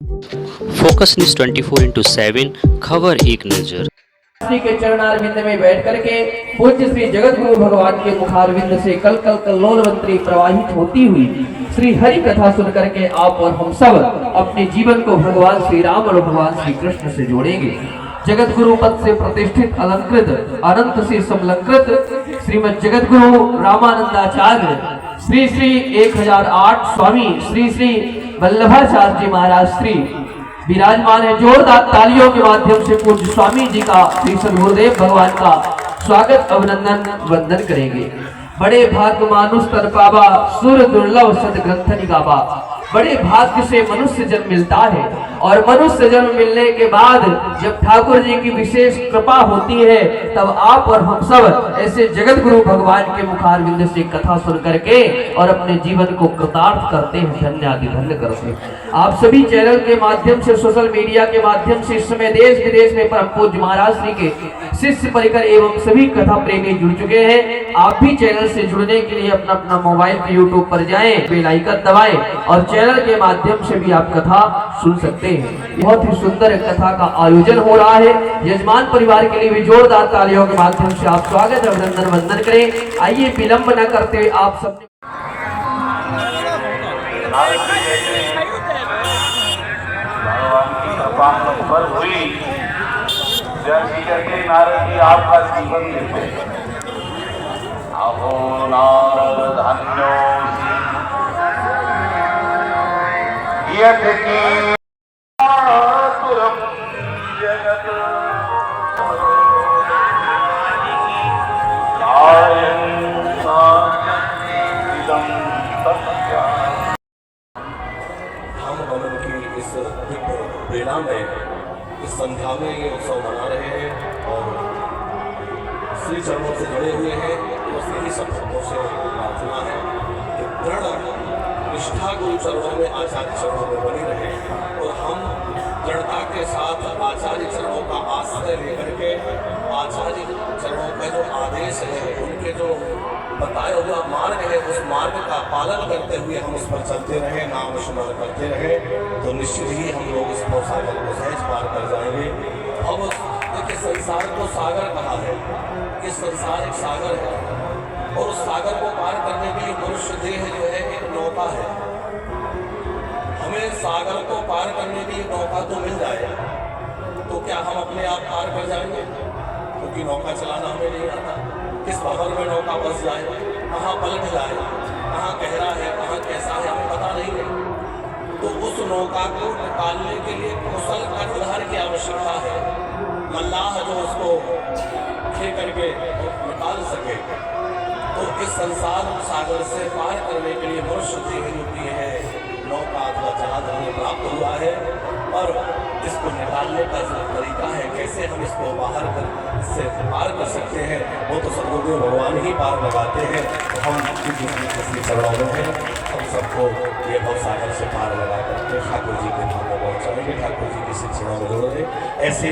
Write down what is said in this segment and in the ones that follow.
Focus news 24/7 खबर एक नजर। श्री के चरणारविंद में बैठ करके पूज्य श्री जगत गुरु भगवान के मुखारविंद से कल कल कल्लोल मंत्री प्रवाहित होती हुई श्री हरि कथा सुन करके आप और हम सब अपने जीवन को भगवान श्री राम और भगवान श्री कृष्ण से जोड़ेंगे। जगत गुरु पद से प्रतिष्ठित अलंकृत अनंत से समलंकृत श्रीमद जगत गुरु रामानंदाचार्य श्री श्री 1008 स्वामी श्री श्री वल्लभाचार्य जी महाराज श्री विराजमान है। जोरदार तालियों के माध्यम से पूज्य स्वामी जी का श्री सद्गुरुदेव भगवान का स्वागत अभिनंदन वंदन करेंगे। बड़े भाग्य मानुष तर पावा सुर दुर्लभ सद ग्रंथ निगावा। बड़े भाग्य से मनुष्य जन्म मिलता है और मनुष्य जन्म मिलने के बाद जब ठाकुर जी की विशेष कृपा होती है तब आप और हम सब ऐसे जगत गुरु भगवान के मुखारविंद से कथा सुन करके और अपने जीवन को कृतार्थ करते हैं, धन्य आदि धन्य करते हैं। आप सभी चैनल के माध्यम से सोशल मीडिया के माध्यम से इस समय देश विदेश में परम पूज्य महाराज श्री के शिष्य परिकर एवं सभी कथा प्रेमी जुड़ चुके हैं। आप भी चैनल से जुड़ने के लिए अपना अपना मोबाइल पे यूट्यूब पर जाएं, बेल आइकन दबाएं और चैनल के माध्यम से भी आप कथा सुन सकते हैं। बहुत ही सुंदर कथा का आयोजन हो रहा है। यजमान परिवार के लिए भी जोरदार तालियों के माध्यम से आप स्वागत अभिनंदन वंदन करें। आइए विलंब न करते हुए आप सब पर हुई जैसी करके नारद जी आपका जीवन देते अहो नारद धन्यो यत की तुरम जगत हम हवन की इस प्रेरणा में इस संध्या में ये उत्सव मना रहे हैं और श्री चरणों से जुड़े हुए हैं। तो श्री सब भक्तों से प्रार्थना है कि दृढ़ निष्ठा गुरु चरणों में आचार्य चरणों में बनी रहे और हम दृढ़ता के साथ आचार्य चरणों का आश्रय लेकर के आचार्य चरणों का जो आदेश है उनके जो बताया हुआ मार्ग है उस मार्ग का पालन करते हुए हम उस पर चलते रहे, नाम स्मरण करते रहे तो निश्चित ही हम लोग इस सागर को सहज पार कर जाएंगे। अब देखिए संसार को सागर कहा है, ये संसार एक सागर है और उस सागर को पार करने के लिए मनुष्य देह जो है एक नौका है। हमें सागर को पार करने के लिए नौका तो मिल जाए तो क्या हम अपने आप पार कर जाएंगे? क्योंकि नौका चलाना हमें नहीं आता। किस भवन में नौका बस जाए, कहाँ पलट जाए, कहाँ गहरा है, कहाँ कैसा है, हमें पता नहीं है। तो उस नौका को निकालने के लिए कुशल कर्णधार की आवश्यकता है, मल्लाह जो उसको खे करके निकाल सके। तो इस संसार सागर से पार करने के लिए मनुष्य देह रूपी है नौका अथवा जहाज हमें प्राप्त हुआ है और इसको निकालने का जो तरीका है, कैसे हम इसको बाहर कर इससे पार कर सकते हैं, वो तो सद्गुरुदेव भगवान ही पार लगाते हैं। तो हम किसी चरणों में हैं, हम सबको ये भव सागर से पार लगा करके ठाकुर जी के धाम में पहुँचाएंगे, ठाकुर जी के शिक्षणों में जोड़ेंगे। ऐसे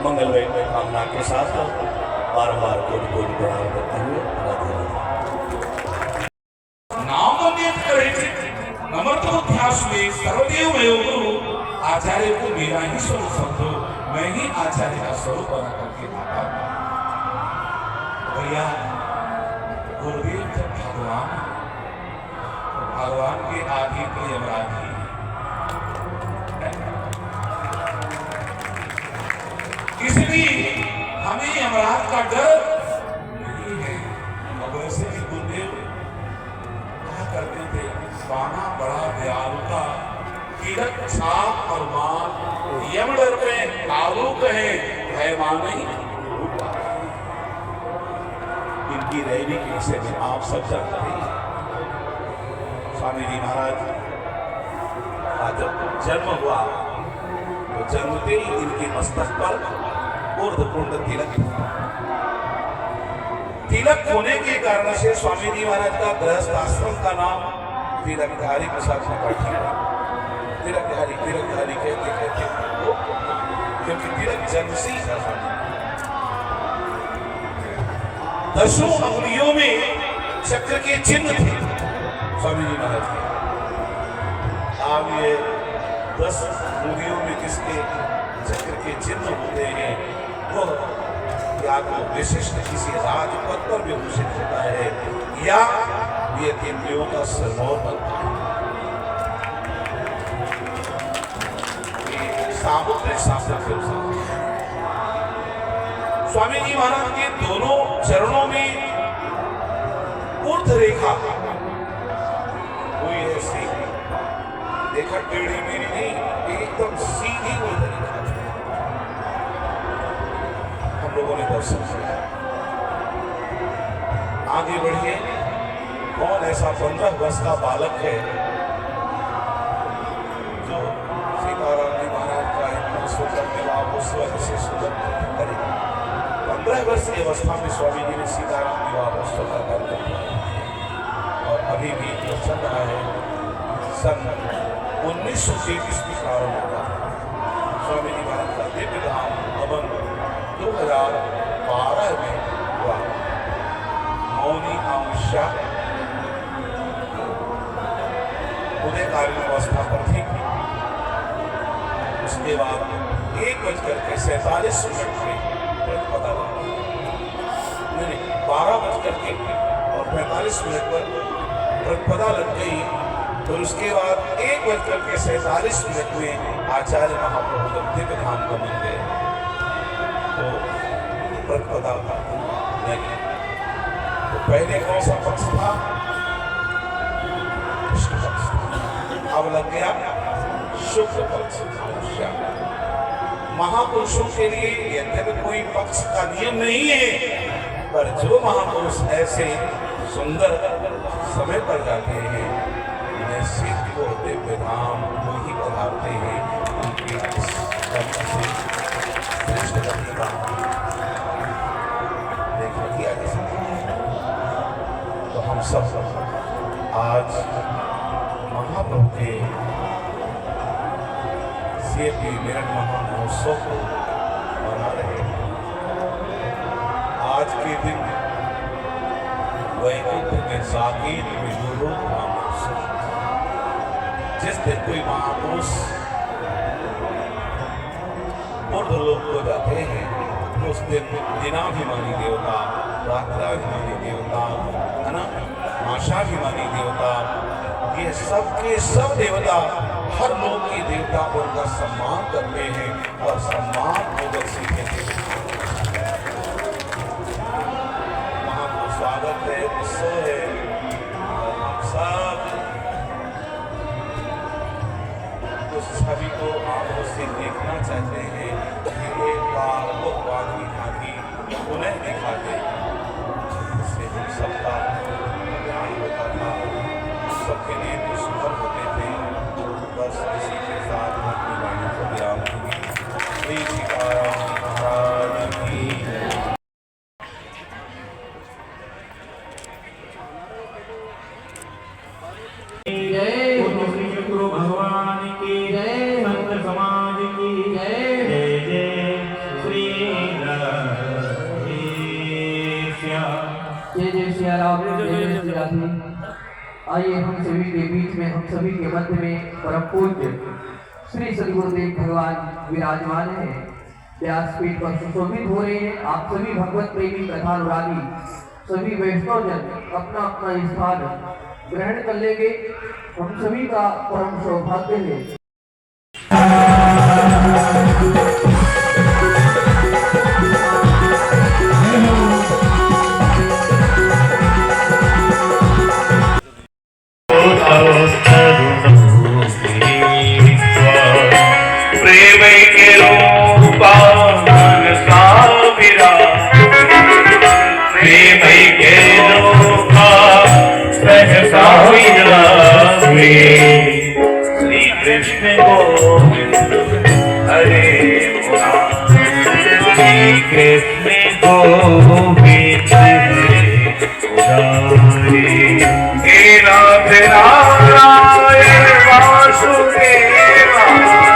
मंगलमय कामना के साथ बार बार कोटि कोटि प्रणाम करते हुए आचार्य को मेरा ही स्वरूप समझो, मैं ही आचार्य का स्वरूप बना करके आता हूं। भैया गुरुदेव जब भगवान तो भगवान के आगे कोई अपराधी इसलिए हमें अपराध का डर नहीं है। अब वैसे ही गुरुदेव कहा करते थे बाना बड़ा दयालु का तिलक छाप और मान यमड़ पे काबू कहे है मानी। इनकी रैली की से आप सब जानते हैं। स्वामी जी महाराज का जब जन्म हुआ तो जन्मते ही इनके मस्तक पर ऊर्ध्वपुंड तिलक होने के कारण से स्वामी जी महाराज का गृहस्थ आश्रम का नाम तिलकधारी प्रसाद त्रिपाठी है। तिलकधारी कहते क्योंकि तिलक जन्म से ही दसों अंगुलियों में चक्र के चिन्ह थे स्वामी जी महाराज के। आप ये 10 मूवियों में जिसके जिक्र के चिन्ह होते हैं वो या तो विशिष्ट किसी राजपद पर विभूषित होता है या ये इंद्रियों का सिरमौर बनता है। ये सामुद्रिक शास्त्र के अनुसार स्वामी जी महाराज के दोनों चरणों में ऊर्ध रेखा हुई ऐसी देखा, टेढ़ी मेढ़ी नहीं, एकदम सीधी ऊर्ध रेखा हम लोगों ने दर्शन किया। आगे बढ़िए, कौन ऐसा 15 वर्ष का बालक है जो सीताराम जी महाराज का इतना सुंदर विवाह उस वजह से सुंदर करे। 15 वर्ष की अवस्था में स्वामी जी ने सीताराम विवाह उत्सव का कार्यक्रम किया और अभी भी जो चल रहा है सन 1933 में प्रारंभ हुआ। स्वामी जी महाराज का दिव्य धाम हवन 2012 में हुआ। मौनी अमावस्या उदयकालीन अवस्था पर थी। उसके बाद 1:47 में प्रतिपदा लगी। 12:45 पर प्रतिपदा लग गई। और उसके बाद 1:47 में आचार्य महाप्रभु जब दिव्य धाम गमन गए तो प्रतिपदा लगी। तो पहले कौन सा पक्ष था? कृष्ण पक्ष। अब लग गया शुक्ल पक्ष। महापुरुषों के लिए यद्यपि कोई पक्ष का नियम नहीं है, पर जो महापुरुष ऐसे सुंदर समय पर जाते हैं उन्हें सिद्ध को दिव्य धाम को ही पधारते हैं। उनके श्रेष्ठ गति का देखा किया जा सकता है। तो हम सब आज महाप्रभु के सीएपी मेरठ महामहोत्सव को मना रहे हैं। आज के दिन वैकुंठ में साकेत में महोत्सव, जिस दिन कोई महापुरुष ऊर्ध्वलोक को जाते हैं उस दिन दिनाभिमानी देवता, रात्राभिमानी देवता, है ना, आशाभिमानी देवता, ये सब के सब देवता हर लोक के देवता उनका सम्मान करते हैं और सम्मान पूर्वक सीखते हैं। वहां को स्वागत है, उत्सव है और हम सब उस छवि को आप उससे देखना चाहते हैं कि एक बार वो बात की भांति उन्हें दिखाते, उससे हम सबका ध्यान होता था, सबके लिए तो सुंदर होते थे। बस इसी के साथ अपनी वाणी को विराम दूंगी। श्री सीताराम महाराज की जय। श्री गुरु भगवान की जय। संत समाज की जय। जय जय श्री राधेश्याम। जय जय श्री राम, जय जय श्री राधे। आइए हम सभी के बीच में, हम सभी के मध्य में परम पूज्य श्री सद्गुरुदेव भगवान विराजमान हैं। व्यासपीठ पर सुशोभित हो रहे हैं। आप सभी भगवत प्रेमी कथानुरागी सभी वैष्णवजन अपना अपना स्थान ग्रहण कर लेंगे। हम सभी का परम सौभाग्य है। प्रेम के रूपा मन साविरा, प्रेम के रूपा सहसा विरामे। श्री कृष्ण गोविंद हरे मुरारी, श्री कृष्ण गोविंद हरे मुरारी। हे नाथ नारायण वासुदेवा,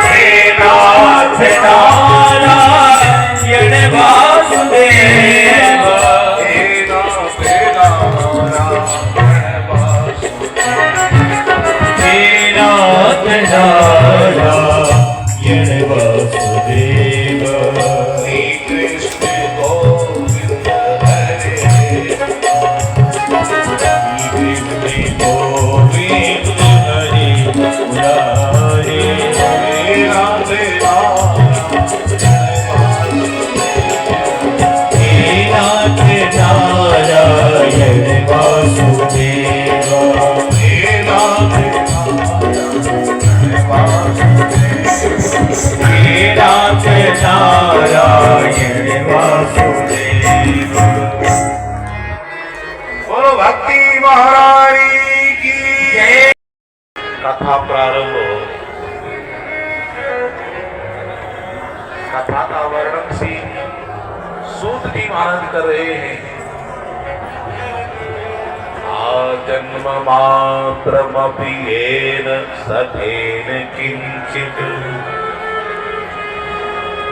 हे नाथ नारायण वासुदेवा, हे नाथ नारायण वासुदेवा, हे नाथ नारायण वासुदेव श्री कृष्ण गोविंद हरे श्री कृष्ण गोविंद हरे मुरारे राधे नारायण वासुदेव नारायण वासुदेव। बोलो भक्ति महारानी की जय। कथा प्रारंभ हो। कथा का वर्णन श्री सूत जी महाराज कर रहे हैं। जन्म मात्रमपि येन सठेन किंचित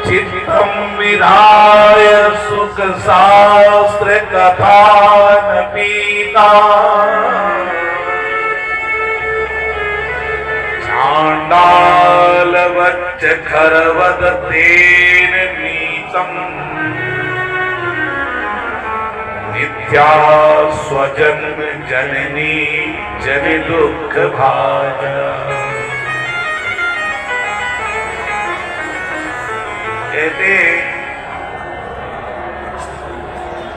चित्तं विधाय सुख शास्त्र कथान पीता चांडाल वच्च खरवद तेन नीतम् मिथ्या स्वजन्म जननी जन दुख भाजा। कहते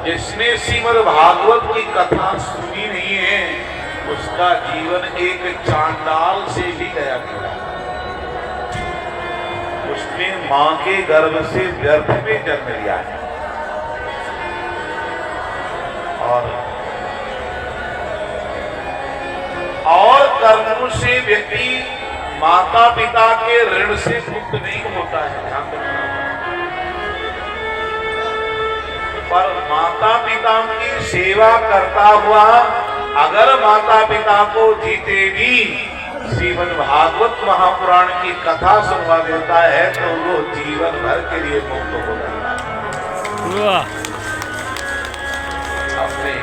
जिसने श्रीमद् भागवत की कथा सुनी नहीं है उसका जीवन एक चांडाल से भी गया था। उसने मां के गर्भ से व्यर्थ में जन्म लिया है और कर्मों से व्यक्ति माता पिता के ऋण से मुक्त नहीं होता है। पर माता पिता की सेवा करता हुआ अगर माता पिता को जीते भी श्रीमद् भागवत महापुराण की कथा सुनवा देता है तो वो जीवन भर के लिए मुक्त हो जाता है। अपने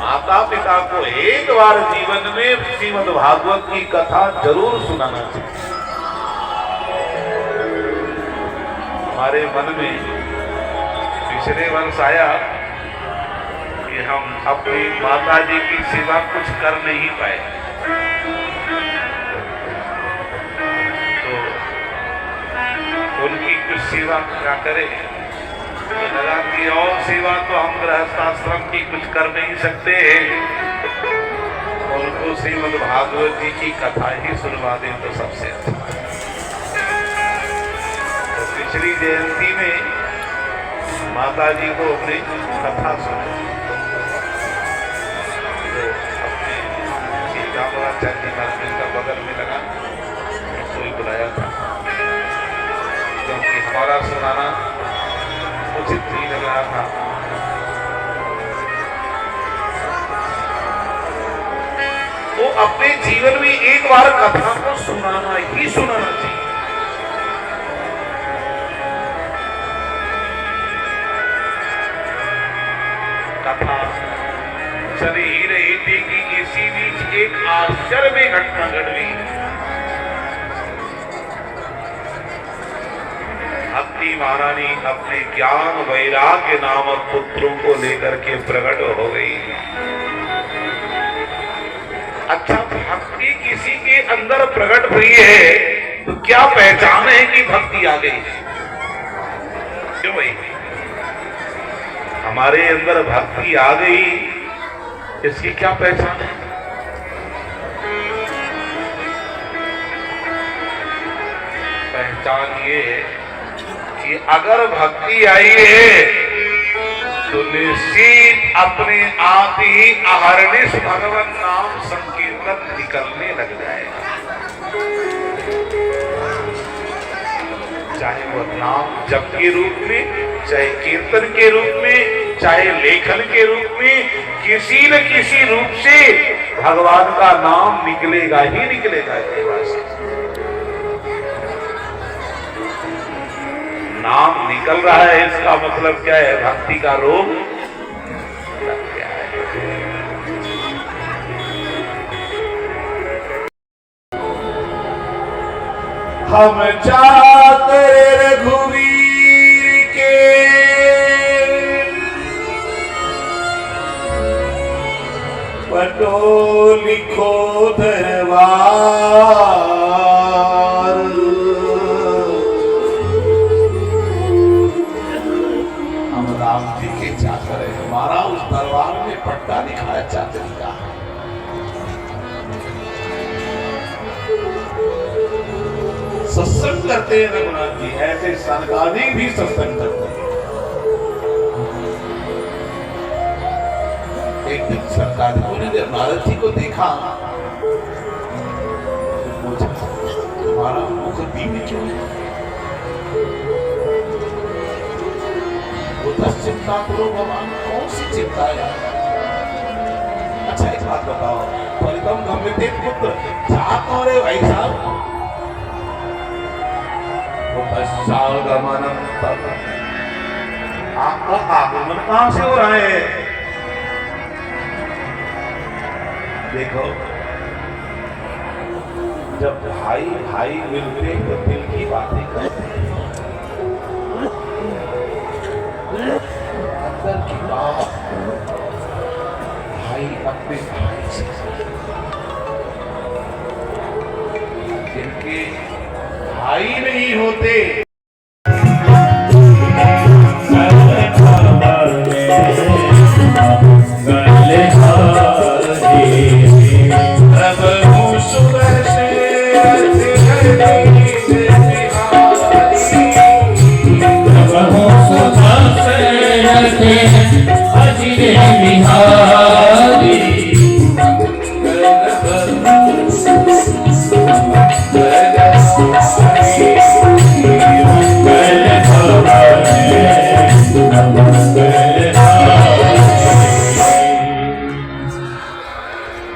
माता पिता को एक बार जीवन में श्रीमद् भागवत की कथा जरूर सुनाना चाहिए। हमारे मन में पिछले वर्ष आया कि हम अपनी माता जी की सेवा कुछ कर नहीं पाए, तो उनकी कुछ सेवा क्या करें। लगा कि और सेवा तो हम गृहस्थाश्रम की कुछ कर नहीं सकते, उनको श्रीमद् भागवत जी की कथा ही सुनवा दें तो सबसे अच्छा। तो पिछली जयंती में माता जी को अपनी कथा सुनी, तो अपने चाची महाराज का बगल में लगा कोई बुलाया था, क्योंकि हमारा सुनाना उचित नहीं लग रहा था। वो अपने जीवन में एक बार कथा को सुनाना ही सुनाना चाहिए। कथा चल ही रही थी कि इसी बीच एक आश्चर्य में घटना घट गई। भक्ति महारानी अपने ज्ञान वैराग्य नामक पुत्रों को लेकर के प्रकट हो गई। अच्छा, भक्ति किसी के अंदर प्रकट हुई है तो क्या पहचान है कि भक्ति आ गई? क्यों भाई, हमारे अंदर भक्ति आ गई, इसकी क्या पहचान है? पहचान ये है कि अगर भक्ति आई है तो निश्चित अपने आप ही अहर्निश भगवान नाम संकीर्तन निकलने लग जाएगा। चाहे वो नाम जप के रूप में, चाहे कीर्तन के रूप में, चाहे लेखन के रूप में, किसी न किसी रूप से भगवान का नाम निकलेगा ही निकलेगा। नाम निकल रहा है इसका मतलब क्या है? भक्ति का रोग लग गया है। हम चाहते रघुवीर के पटो लिखो दरबार। हम राम जी के चाकर है, हमारा उस दरबार में पट्टा दिखाया चाकर का। सत्संग करते हैं रघुनाथ जी, ऐसे सनकादिक भी सत्संग करते हैं। एक दिन सनकादिकों ने जब नारद जी को देखा, पूछा तुम्हारा मुख दीन क्यों है? वो 10 चिंता करो भगवान, कौन सी चिंता है? अच्छा एक बात बताओ, फलितम गम्यते पुत्र जा कौन है भाई साहब? गमनम तब आपका आगमन कहां से हो रहा है? देखो, जब भाई भाई मिलते तो दिल की बातें करते हैं, अंदर की बात भाई अपने भाई से, जिनके भाई नहीं होते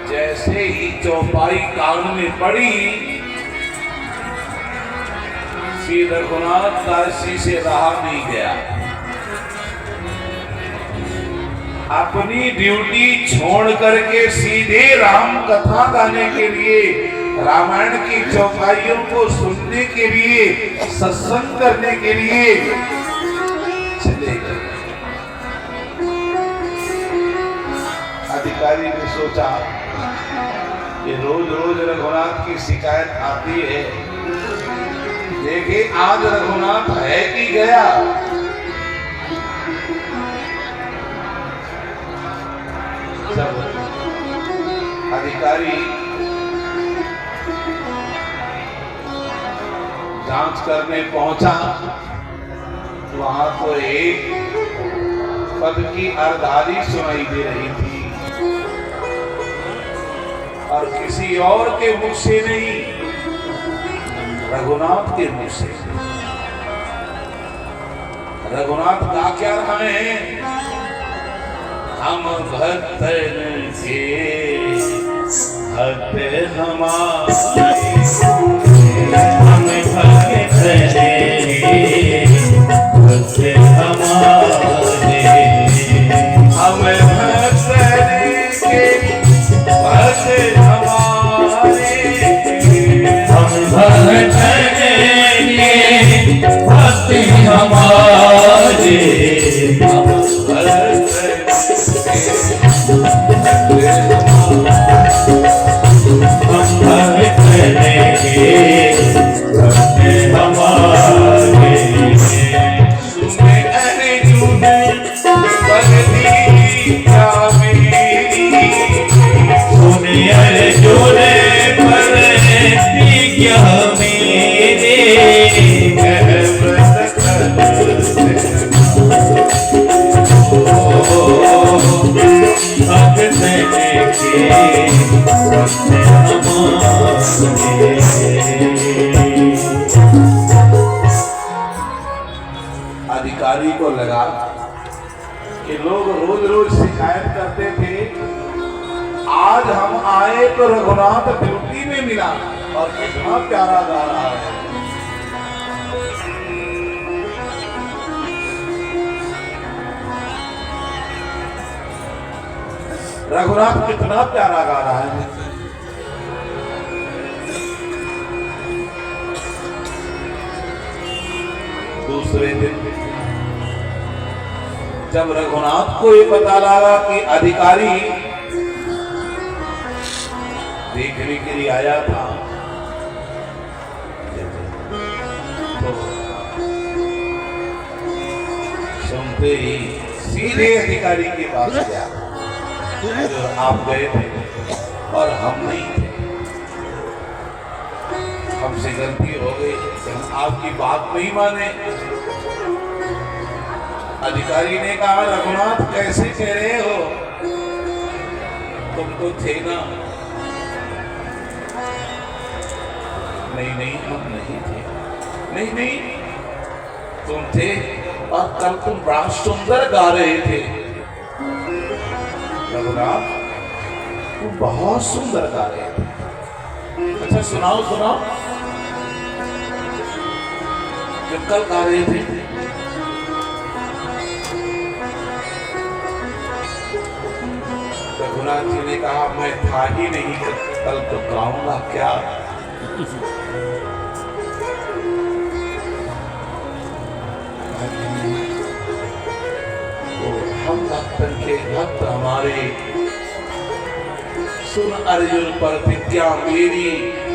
जैसे ही चौपाई कान में पड़ी, श्री रघुनाथ काशी से रहा नहीं गया। अपनी ड्यूटी छोड़ करके सीधे राम कथा गाने के लिए, रामायण की चौपाइयों को सुनने के लिए, सत्संग करने के लिए चले गए। अधिकारी ने सोचा कि रोज रोज रघुनाथ की शिकायत आती है, देखे आज रघुनाथ है कि गया। जब अधिकारी जांच करने पहुंचा, वहां तो एक पद की अर्धारी सुनाई दे रही थी, और किसी और के मुख से नहीं, रघुनाथ के मुख से। रघुनाथ गा क्या रहे हैं? हम भक्त के भक्त हमारे, हम भक्त के भक्त हमारे, हम भक्त के भक्त हमारे, हम भक्त के भक्त हमारे, हम अधिकारी को लगा कि लोग रोज रोज शिकायत करते थे, आज हम आए तो रघुनाथ ड्यूटी में मिला और कितना प्यारा गा रहा है। रघुनाथ कितना प्यारा गा रहा है। दूसरे दिन जब रघुनाथ को ये पता लगा कि अधिकारी देखने के लिए आया था, तो सुनते ही सीधे अधिकारी के पास गया। आप गए थे और हम नहीं थे, हमसे गलती हो गई, हम आपकी बात नहीं माने। अधिकारी ने कहा, रघुनाथ कैसे कह रहे हो, तुम तो थे ना। नहीं हम नहीं थे। नहीं तुम थे, और कल तुम बड़ा सुंदर गा रहे थे। रघुनाथ तुम बहुत सुंदर गा रहे थे। अच्छा सुनाओ जो कल गा रहे थे। रघुनाथ जी ने कहा, मैं था ही नहीं, कल तो गाऊंगा क्या। तो हम भक्तन के भक्त हमारे, सुन अर्जुन प्रतिज्ञा मेरी,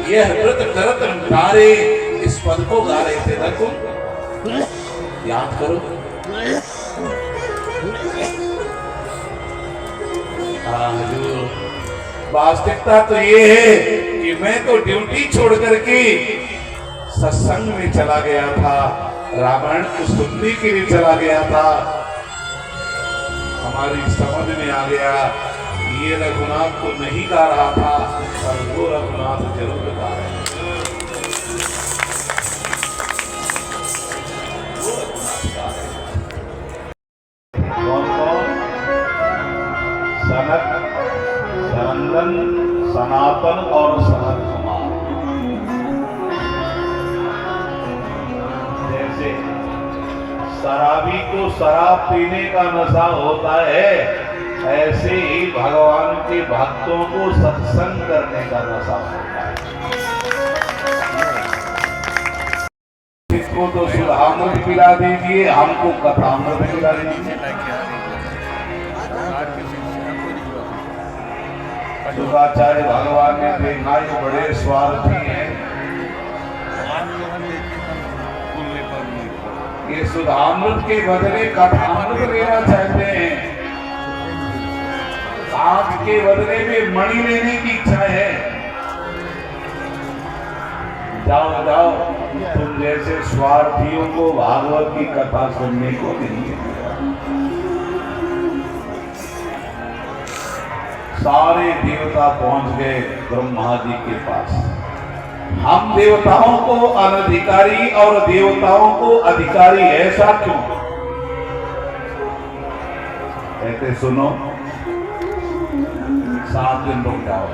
यह व्रत करत तारे, इस पद को गा रहे थे ना तुम, याद करो। हजूर, वास्तविकता तो ये है कि मैं तो ड्यूटी छोड़ करके सत्संग में चला गया था, रामायण को सुनने के लिए चला गया था। हमारी समझ में आ गया ये रघुनाथ तो नहीं गा रहा था, पर वो रघुनाथ जरूर गा रहे हैं। वो रघुनाथ गा रहे हैं। कौन? सनक, सनंदन, सनातन और सनत कुमार। जैसे शराबी को शराब पीने का नशा होता है, ऐसे ही भगवान के भक्तों को सत्संग करने का नशा होता है। इसको तो सुधामृत पिला दीजिए, हमको कथामृत पिला दीजिए। शुक्राचार्य भगवान ने देखा ये बड़े स्वार्थी हैं, ये सुधामृत के बदले कथामृत लेना चाहते हैं, सांप के बदले में मणि लेने की इच्छा है। जाओ तुम जैसे स्वार्थियों को भागवत की कथा सुनने को नहीं है। सारे देवता पहुंच गए ब्रह्मा जी के पास। हम देवताओं को अनधिकारी और देवताओं को अधिकारी, ऐसा क्यों? कहते सुनो, 7 दिन रुक जाओ।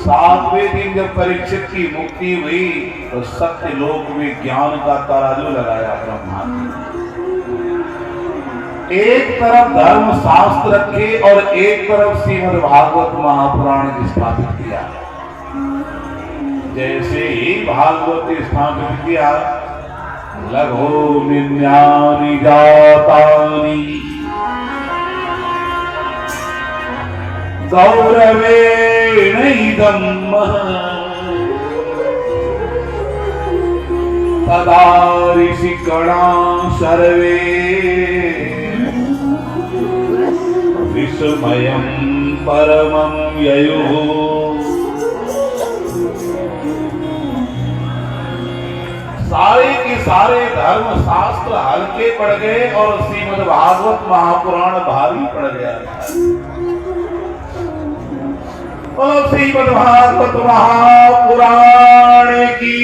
7वें दिन जब परीक्षित की मुक्ति हुई तो सत्य लोक में ज्ञान का तराजू लगाया ब्रह्मा जी। एक तरफ धर्म शास्त्र रखे और एक तरफ श्रीमद् भागवत महापुराण स्थापित किया। जैसे ही भागवत स्थापित किया, लघु निन्यानि जातानि गौरवेण इदं तदा ऋषिगणा सर्वे विस्मयं परमं ययुः। सारे के सारे धर्म शास्त्र हल्के पड़ गए और श्रीमद् भागवत महापुराण भारी पड़ गया। और श्रीमद् भागवत महापुराण की